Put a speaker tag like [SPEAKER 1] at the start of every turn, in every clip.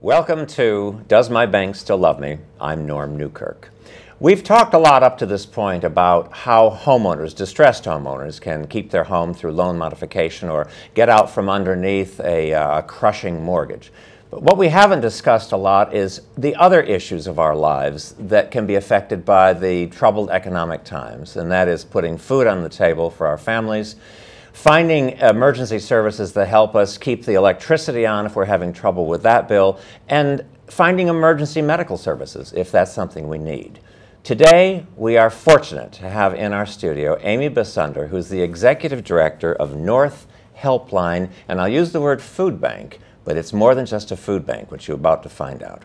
[SPEAKER 1] Welcome to Does My Bank Still Love Me? I'm Norm Newkirk. We've talked a lot up to this point about how homeowners, distressed homeowners, can keep their home through loan modification or get out from underneath a crushing mortgage. But what we haven't discussed a lot is the other issues of our lives that can be affected by the troubled economic times, and that is putting food on the table for our families, finding emergency services that help us keep the electricity on if we're having trouble with that bill, and finding emergency medical services if that's something we need. Today, we are fortunate to have in our studio Amy Besunder, who's the Executive Director of North Helpline, and I'll use the word food bank, but it's more than just a food bank, which you're about to find out.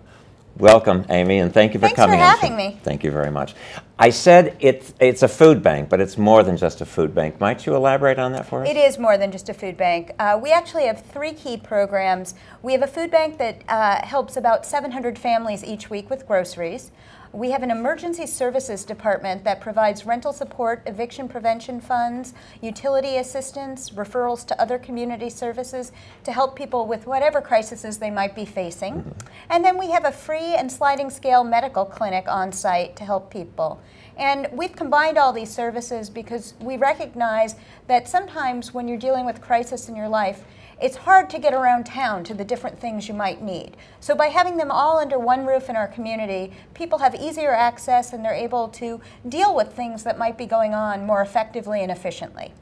[SPEAKER 1] Welcome, Amy, and thank you for coming.
[SPEAKER 2] Thanks for having me.
[SPEAKER 1] Thank you very much. I said it's a food bank, but it's more than just a food bank. Might you elaborate on that for us?
[SPEAKER 2] It is more than just a food bank. We actually have three key programs. We have a food bank that helps about 700 families each week with groceries. We have an emergency services department that provides rental support, eviction prevention funds, utility assistance, referrals to other community services to help people with whatever crises they might be facing. Mm-hmm. And then we have a free and sliding scale medical clinic on site to help people. And we've combined all these services because we recognize that sometimes when you're dealing with crisis in your life, it's hard to get around town to the different things you might need. So by having them all under one roof in our community, people have easier access and they're able to deal with things that might be going on more effectively and efficiently.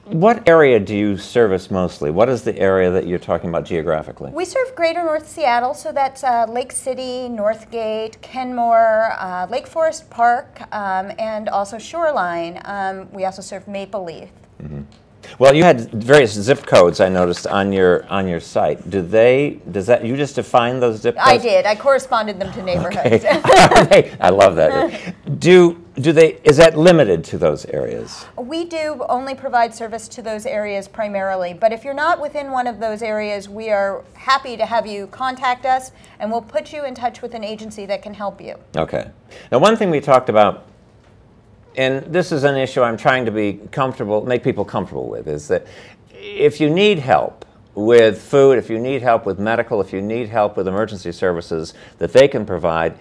[SPEAKER 1] What area do you service mostly? What is the area that you're talking about geographically?
[SPEAKER 2] We serve Greater North Seattle, so that's Lake City, Northgate, Kenmore, Lake Forest Park, and also Shoreline. We also serve Maple Leaf. Mm-hmm.
[SPEAKER 1] Well, you had various zip codes I noticed on your site. Does that you just define those zip codes?
[SPEAKER 2] I did. I corresponded them to neighborhoods.
[SPEAKER 1] Okay. I love that. Is that limited to those areas?
[SPEAKER 2] We do only provide service to those areas primarily, but if you're not within one of those areas, we are happy to have you contact us and we'll put you in touch with an agency that can help you.
[SPEAKER 1] Okay. Now, one thing we talked about, and this is an issue I'm trying to be comfortable, make people comfortable with, is that if you need help with food, if you need help with medical, if you need help with emergency services that they can provide,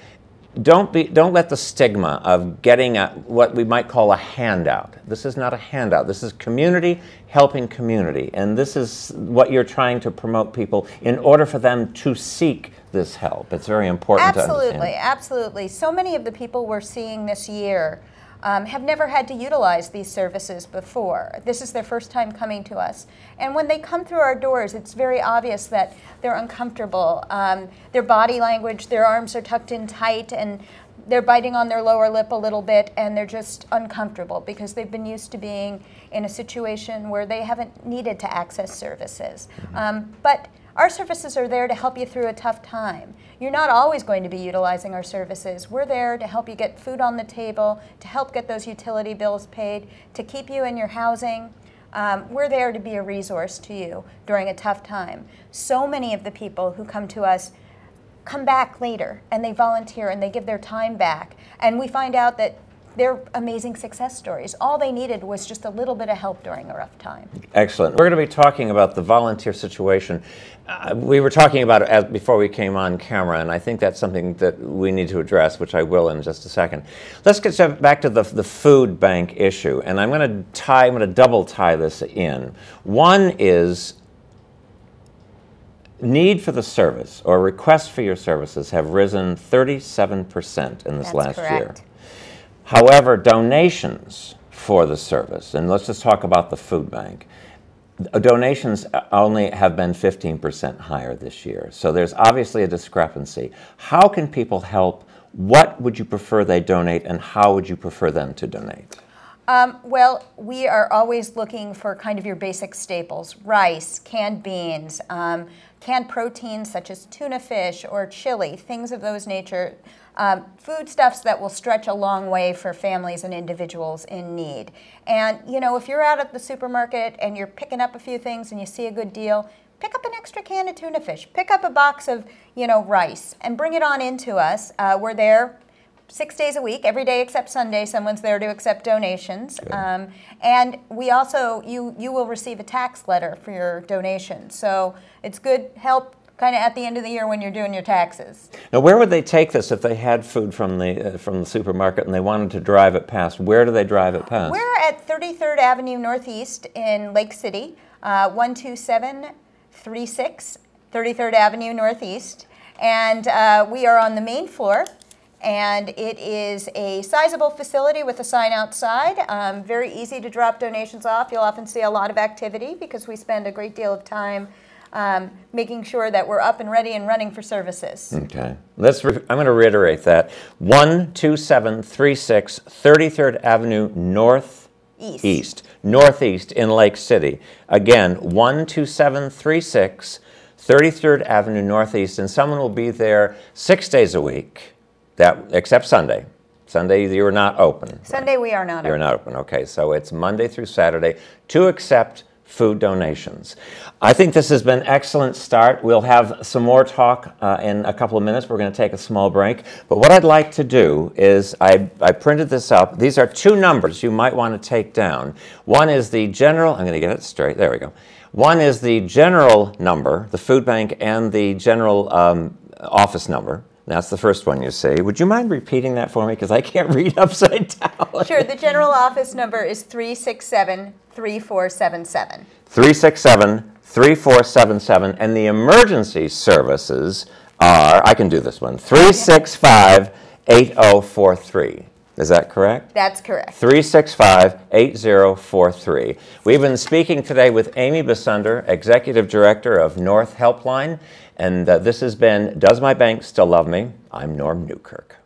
[SPEAKER 1] don't let the stigma of getting what we might call a handout. This is not a handout. This is community helping community, and this is what you're trying to promote people in order for them to seek this help. It's very important to understand.
[SPEAKER 2] Absolutely. So many of the people we're seeing this year have never had to utilize these services before. This is their first time coming to us. And when they come through our doors, it's very obvious that they're uncomfortable. Their body language, their arms are tucked in tight, and they're biting on their lower lip a little bit, and they're just uncomfortable because they've been used to being in a situation where they haven't needed to access services. But our services are there to help you through a tough time. You're not always going to be utilizing our services. We're there to help you get food on the table, to help get those utility bills paid, to keep you in your housing. We're there to be a resource to you during a tough time. So many of the people who come to us come back later and they volunteer and they give their time back. And we find out that they're amazing success stories. All they needed was just a little bit of help during a rough time.
[SPEAKER 1] Excellent. We're going to be talking about the volunteer situation. We were talking about it before we came on camera, and I think that's something that we need to address, which I will in just a second. Let's get back to the food bank issue, and I'm going to double tie this in. One is need for the service or requests for your services have risen 37% in this last year. However, donations for the service, and let's just talk about the food bank, donations only have been 15% higher this year. So there's obviously a discrepancy. How can people help? What would you prefer they donate, and how would you prefer them to donate?
[SPEAKER 2] Well, we are always looking for kind of your basic staples: rice, canned beans, canned proteins such as tuna fish or chili, things of those nature. Foodstuffs that will stretch a long way for families and individuals in need. And, you know, if you're out at the supermarket and you're picking up a few things and you see a good deal, pick up an extra can of tuna fish. Pick up a box of, rice and bring it on into us. We're there 6 days a week, every day except Sunday. Someone's there to accept donations. And we also, you will receive a tax letter for your donation. So it's good help kind of at the end of the year when you're doing your taxes.
[SPEAKER 1] Now, where would they take this if they had food from the supermarket and they wanted to drive it past? Where do they drive it past?
[SPEAKER 2] We're at 33rd Avenue Northeast in Lake City, 12736 33rd Avenue Northeast, and we are on the main floor. And it is a sizable facility with a sign outside. Very easy to drop donations off. You'll often see a lot of activity because we spend a great deal of time making sure that we're up and ready and running for services.
[SPEAKER 1] Okay. I'm going to reiterate that. 12736 33rd Avenue Northeast. Northeast in Lake City. Again, 12736 33rd Avenue Northeast. And someone will be there 6 days a week. Except Sunday. Sunday you are not open.
[SPEAKER 2] Sunday we are not open.
[SPEAKER 1] You're not open, okay. So it's Monday through Saturday to accept food donations. I think this has been an excellent start. We'll have some more talk in a couple of minutes. We're going to take a small break. But what I'd like to do is, I printed this up. These are two numbers you might want to take down. One is the general, I'm going to get it straight, there we go. One is the general number, the food bank, and the general office number. That's the first one you see. Would you mind repeating that for me? Because I can't read upside down.
[SPEAKER 2] Sure. The general office number is 367-3477.
[SPEAKER 1] 367-3477. And the emergency services are, I can do this one, 365-8043. Is that correct?
[SPEAKER 2] That's correct.
[SPEAKER 1] 365-8043. We've been speaking today with Amy Besunder, Executive Director of North Helpline. And this has been Does My Bank Still Love Me? I'm Norm Newkirk.